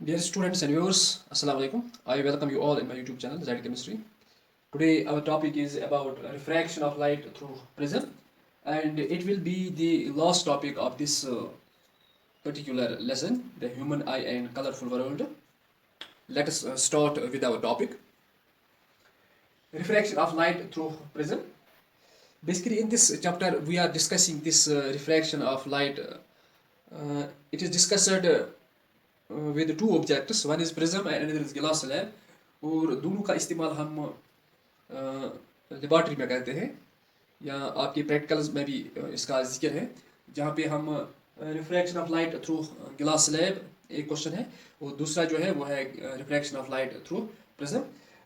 Dear students and viewers, Assalamu alaikum. I welcome you all in my YouTube channel, Zaid Chemistry. Today our topic is about refraction of light through prism, and it will be the last topic of this particular lesson, the human eye and colorful world. Let us start with our topic, refraction of light through prism. Basically, in this chapter, we are discussing this refraction of light. It is discussed with two objects, one is prism and another is glass slab, और दोनों का इस्तेमाल हम laboratory में करते हैं या आपके प्रैक्टिकल्स में भी इसका जिक्र है, जहाँ पे हम refraction of light through glass slab एक क्वेश्चन है, और दूसरा जो है वो है refraction of light through prism.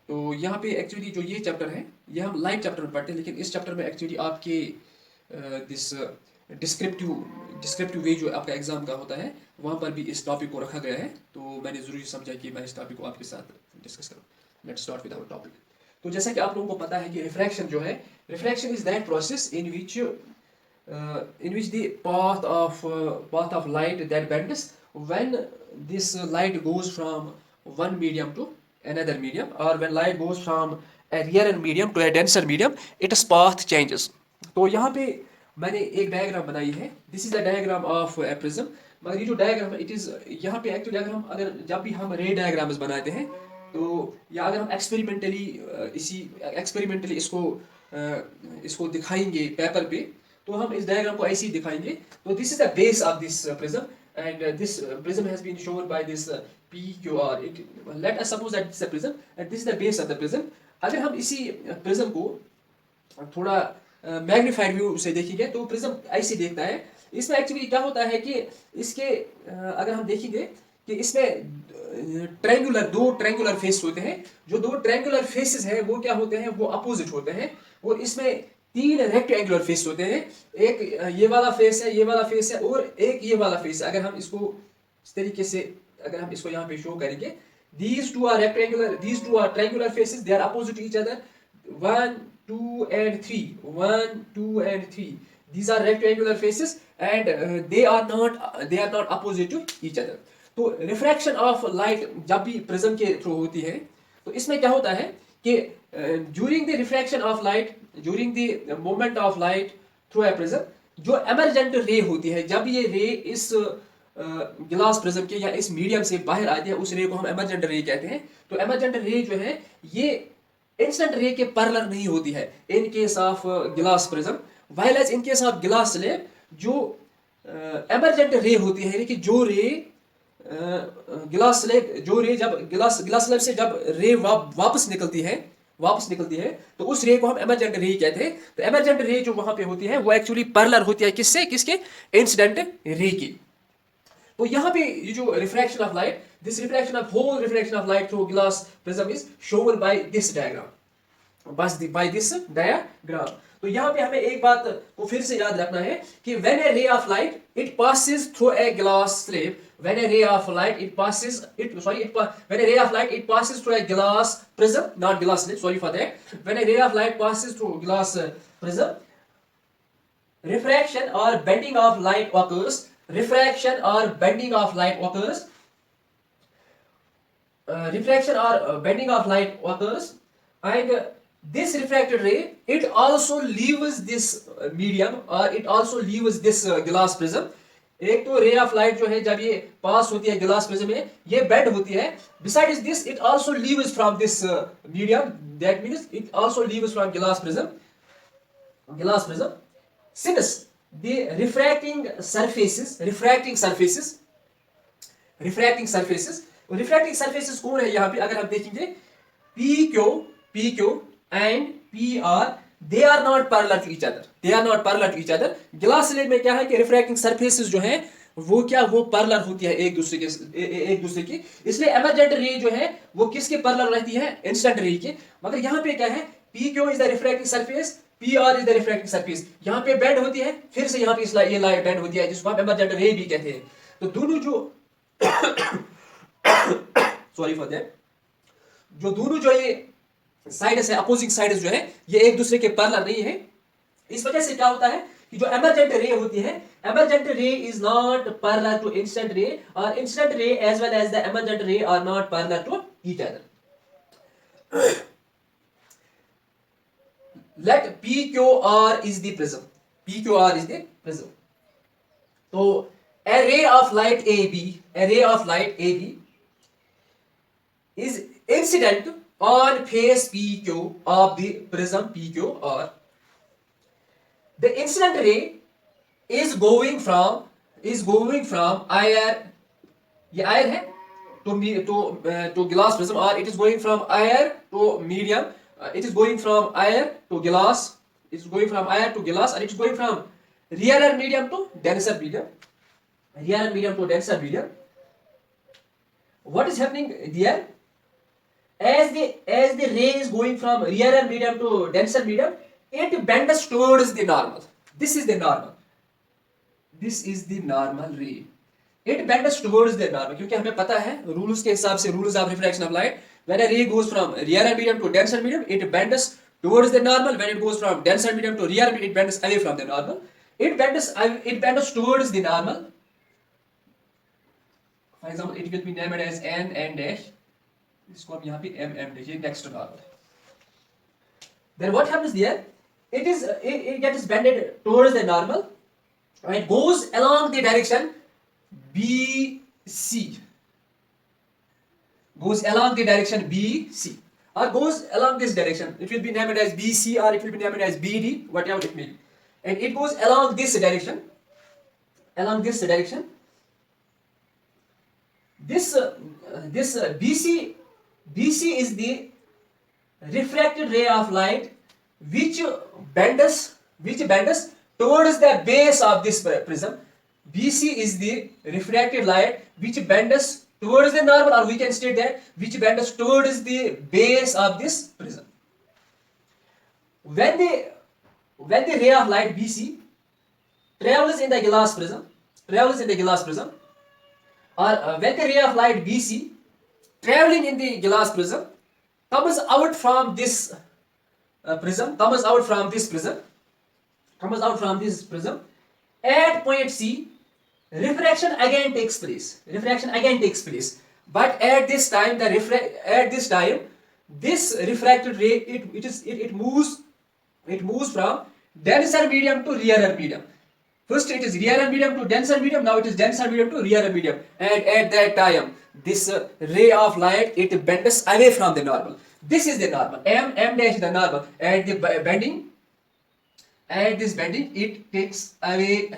तो यहाँ पे एक्चुअली जो ये चैप्टर है ये हम लाइट चैप्टर में पढ़ते हैं, लेकिन इस चैप्टर में एक्चुअली आपके दिस डिस्क्रिप्टिव वे जो आपका एग्जाम का होता है वहाँ पर भी इस टॉपिक को रखा गया है, तो मैंने ज़रूरी समझा कि मैं इस टॉपिक को आपके साथ डिस्कस करूँ। Let's start with our topic. तो जैसा कि आप लोगों को पता है कि रिफ्रैक्शन जो है, refraction is that process in which the path of light that bends when this light goes from one medium to another medium, or when light goes from a rarer medium to a denser medium, its path changes। तो यहाँ पे मैंने एक diagram बनाई है, this is the diagram of A prism. मगर ये जो डायग्राम है इट इज यहाँ पे एक्चुअली अगर जब भी हम रे डायग्राम्स बनाते हैं तो, या अगर हम एक्सपेरिमेंटली इसको दिखाएंगे पेपर पे, तो हम इस डायग्राम को ऐसे ही दिखाएंगे। तो this is the base of this prism and this prism has been shown by this PQR। Let us suppose that this prism and this is the base of the prism. अगर हम इसी prism को थोड़ा magnified view से देखेंगे तो prism ऐसे देखता है। इसमें एक्चुअली क्या होता है कि इसके अगर हम देखेंगे कि इसमें दो ट्रायंगुलर फेस होते हैं। जो दो ट्रायंगुलर फेसेस हैं वो क्या होते हैं, वो अपोजिट होते हैं, और इसमें तीन रेक्टेंगुलर फेस होते हैं। एक ये वाला फेस है, ये वाला फेस है, और एक ये वाला फेस है। अगर हम इसको इस तरीके से अगर हम इसको यहाँ पे शो करेंगे, these two are triangular faces, they are opposite to each other, 1 2 and 3, 1 2 and 3, these are rectangular faces and they are not opposite to each other। तो रिफ्रैक्शन ऑफ लाइट जब भी प्रिज्म के थ्रू होती है तो इसमें क्या होता है कि during the refraction of light, during the moment of light through a prism, जो एमरजेंट रे होती है, जब ये रे इस गिलास प्रिज्म के या इस मीडियम से बाहर आती है, उस रे को हम एमरजेंट रे कहते हैं। तो एमरजेंट रे जो है ये इंस्टेंट रे के पैरेलल नहीं होती है in case of glass prism, while as in case of glass slab जो एमरजेंट रे होती है, यानी कि जो रे गिलास स्लैब से जब रे वापस निकलती है तो उस रे को हम एमरजेंट रे कहते हैं। तो एमरजेंट रे जो वहां पे होती है वो एक्चुअली पैरेलल होती है किसके इंसिडेंट रे की। तो यहाँ पे ये जो refraction of light, this whole refraction of light through glass prism is shown by this diagram, by this diagram. तो यहाँ पे हमें एक बात को फिर से याद रखना है कि when A ray of light it passes through a glass slab, when a ray of light it passes through a glass prism, not glass slab, sorry for that, when a ray of light passes through glass prism, refraction or bending of light occurs, refraction or bending of light occurs, and this refracted ray it also leaves this medium, or it also leaves this glass prism। एक तो ray of light जो है जब ये पास होती है glass prism में, ये बेंड होती है। Besides this it also leaves from this medium, that means it also leaves from glass prism. Since the refracting surfaces कौन है यहाँ पे, अगर हम देखेंगे PQ and PR, they are not parallel to each other। Glass slab में क्या है कि रिफ्रैक्टिंग सरफेसेस जो है वो पैरेलल होती है एक दूसरे की, इसलिए एमरजेंट रे जो है वो किसके पैरेलल रहती है, इंसिडेंट रे के। मगर यहाँ पे क्या है, PQ is the refracting surface, PR is the refracting surface. यहाँ पे बेंड होती है, फिर से यहाँ पे ये लाइट बेंड होती है, जिसको हम एमरजेंट रे भी कहते हैं। तो दोनों जो सॉरी फॉर दैट, दोनों जो ये साइड्स है, अपोजिंग साइड्स जो है, ये एक दूसरे के पैरेलल नहीं है। इस वजह से क्या होता है कि जो एमरजेंट रे होती है, emergent ray is not parallel to incident ray, और incident ray as well as the emergent ray are not parallel to each other. Let PQR is the prism. PQR is the prism. So a ray of light AB is incident on face PQ of the prism PQR. The incident ray is going from air, ये air है to glass prism, or it is going from air to medium. It is going from air to glass. It is going from air to glass, and it is going from rarer medium to denser medium. Rarer medium to denser medium. What is happening there? As the ray is going from rarer medium to denser medium, it bends towards the normal. This is the normal. This is the normal ray. It bends towards the normal. क्योंकि हमें पता है rules के हिसाब से, rules of refraction of light. When a ray goes from rarer medium to denser medium, it bends towards the normal. When it goes from denser medium to rarer medium, it bends away from the normal. It bends towards the normal. For example, it will be named as n dash. इसको हम यहाँ पे m dash, next to normal. Then what happens there? It gets bended towards the normal, and it goes along the direction BC. Goes along the direction BC, or goes along this direction. It will be named as BC, or it will be named as BD, whatever it may be. And it goes along this direction. Along this direction. This BC is the refracted ray of light which bends towards the base of this prism. BC is the refracted light which bends towards the normal, or we can state that which bends towards the base of this prism. When the ray of light BC travels in the glass prism, or when the ray of light BC traveling in the glass prism comes out from this prism, at point C, refraction again takes place. But at this time, this refracted ray it moves from denser medium to rarer medium. First it is rarer medium to denser medium, now it is denser medium to rarer medium, and at that time this ray of light it bends away from the normal. This is the normal. M dash is the normal. At this bending it takes away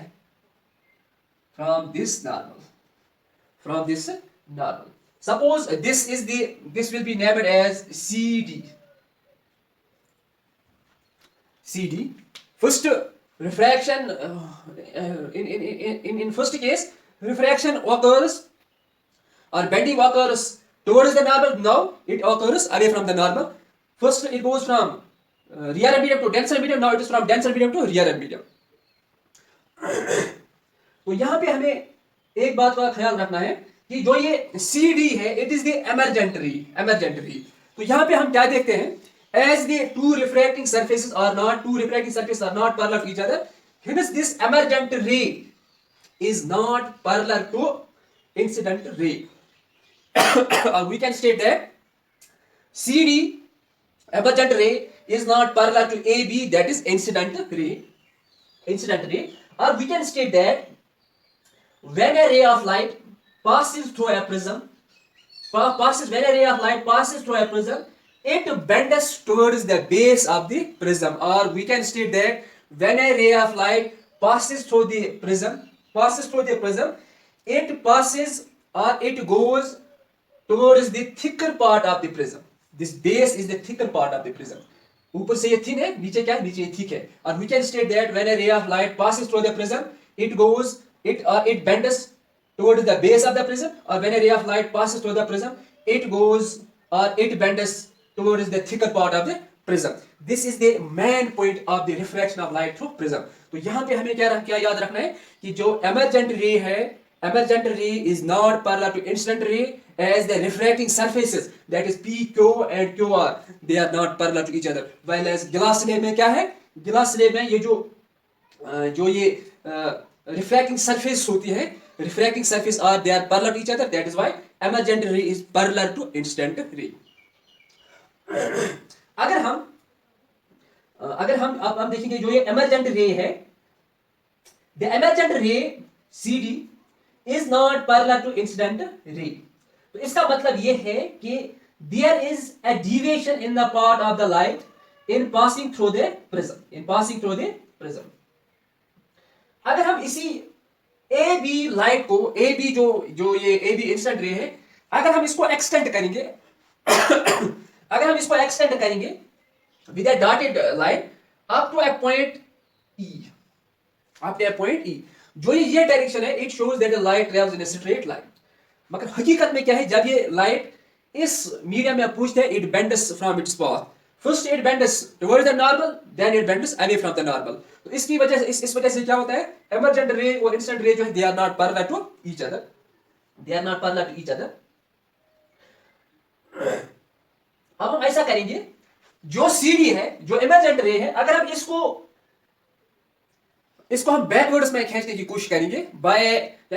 from this normal. Suppose this will be named as CD. First refraction, in first case refraction occurs or bending occurs towards the normal. Now it occurs away from the normal. First it goes from rarer medium to denser medium. Now it is from denser medium to rarer medium. तो यहाँ पे हमें एक बात का ख्याल रखना है कि जो ये CD है, इट इज द एमरजेंट रे. तो यहाँ पे हम क्या देखते हैं, as the two refracting surfaces are not parallel to each other, hence this emergent ray is not parallel to incident ray. Or we can state that CD, emergent ray, is not parallel to AB, that is incident ray. Or we can state that when a ray of light passes through a prism, it bends towards the base of the prism. Or we can state that when a ray of light passes through the prism, it passes or it goes towards the thicker part of the prism. This base is the thicker part of the prism. ऊपर से ये thin है, नीचे क्या है, नीचे ये thick है. Or we can state that when a ray of light passes through the prism, it bends towards the base of the prism. Or when a ray of light passes through the prism, it bends towards the thicker part of the prism. This is the main point of the refraction of light through prism. तो यहाँ पे हमें क्या याद रखना है कि जो emergent ray है, emergent ray is not parallel to incident ray, as the refracting surfaces, that is PQ and QR, they are not parallel to each other. While as glass ray में क्या है, glass ray में ये जो जो ये refracting surface होती है, refracting surface are they are parallel to each other, that is why emergent ray is parallel to incident ray. अगर हम अब हम देखेंगे जो ये एमरजेंट रे है, the emergent ray CD is not parallel to incident ray. तो इसका मतलब ये है कि there is a deviation in the path of the light in passing through the prism. अगर हम इसी ए बी लाइट को, ए बी जो ये ए बी इंसिडेंट रे है, अगर हम इसको एक्सटेंड करेंगे अगर हम इसको एक्सटेंड करेंगे with a dotted line up to a point E, जो ये डायरेक्शन है, it shows that the light travels in a straight line। मगर हकीकत में क्या है, जब ये लाइट इस मीडियम में पहुंचते हैं, it bends from its path, first it bends towards the normal, then it bends away from the normal। तो इसकी वजह से इस वजह से क्या होता है, एमरजेंट रे और इंसिडेंट रे जो है, they are not parallel to each other। अब हम ऐसा करेंगे, जो CD है, जो इमरजेंट रे है, अगर हम इसको हम बैकवर्ड्स में खींचने की कोशिश करेंगे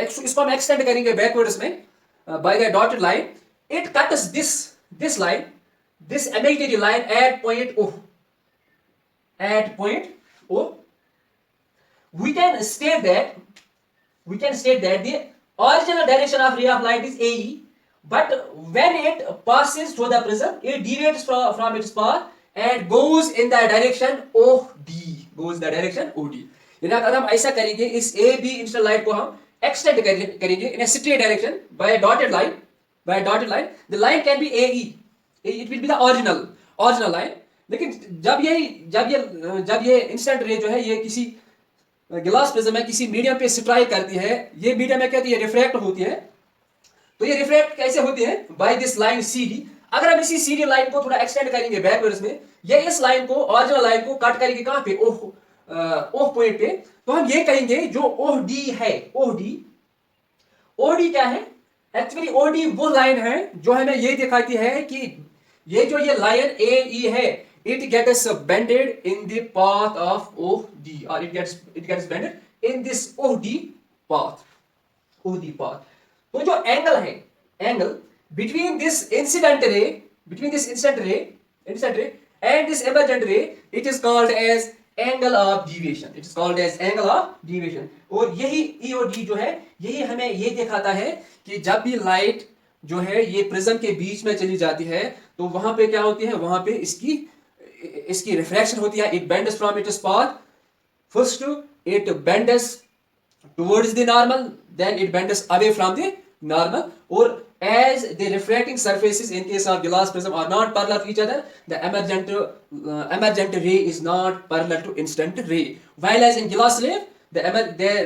इसको हम एक्सटेंड करेंगे बैकवर्ड्स में by the dotted line, it cuts this line, this imaginary line at point O। we can state that the original direction of ray of light is AE, but when it passes through the prism, it deviates from its path and goes in the direction OD। यानी अगर हम ऐसा करेंगे, इस A B incident light को हम extend करेंगे in a straight direction by dotted line, the line can be AE, it will be the original line. लेकिन जब ये इंसिडेंट रे जो है, ये किसी ग्लास प्रिज्म में किसी मीडियम पे स्ट्राइक करती है, ये मीडियम में क्या होती है, रिफ्रैक्ट होती है। तो ये रिफ्रैक्ट कैसे होती है, बाय दिस लाइन CD। अगर हम इसी CD लाइन को थोड़ा एक्सटेंड करेंगे बैकवर्ड्स में, ये इस लाइन को, ओरिजिनल लाइन को कट करेंगे कहां पे, ओह पॉइंट पे। तो हम ये कहेंगे जो OD है, OD क्या है, एक्चुअली OD वो लाइन है जो हमें ये दिखाती है कि ये जो ये लाइन AE है, it gets bended in the path of OD, or it gets bended in this OD path। तो जो एंगल है, between this incident ray and this emergent ray, it is called as angle of deviation। और यही EOD जो है, यही हमें ये दिखाता है कि जब भी लाइट जो है ये प्रिज्म के बीच में चली जाती है, तो वहां पे क्या होती है, वहां पे इसकी रिफ्रैक्शन होती है। It bends from its path, first it bends towards the normal, then it bends away from the normal. और as the refracting surfaces in case of glass prism are not parallel to each other, the emergent ray is not parallel to incident ray, while as in glass slab the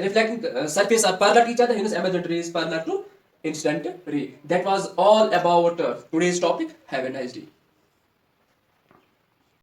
reflecting surfaces are parallel to each other, hence emergent ray is parallel to incident ray। That was all about today's topic. Have a nice day.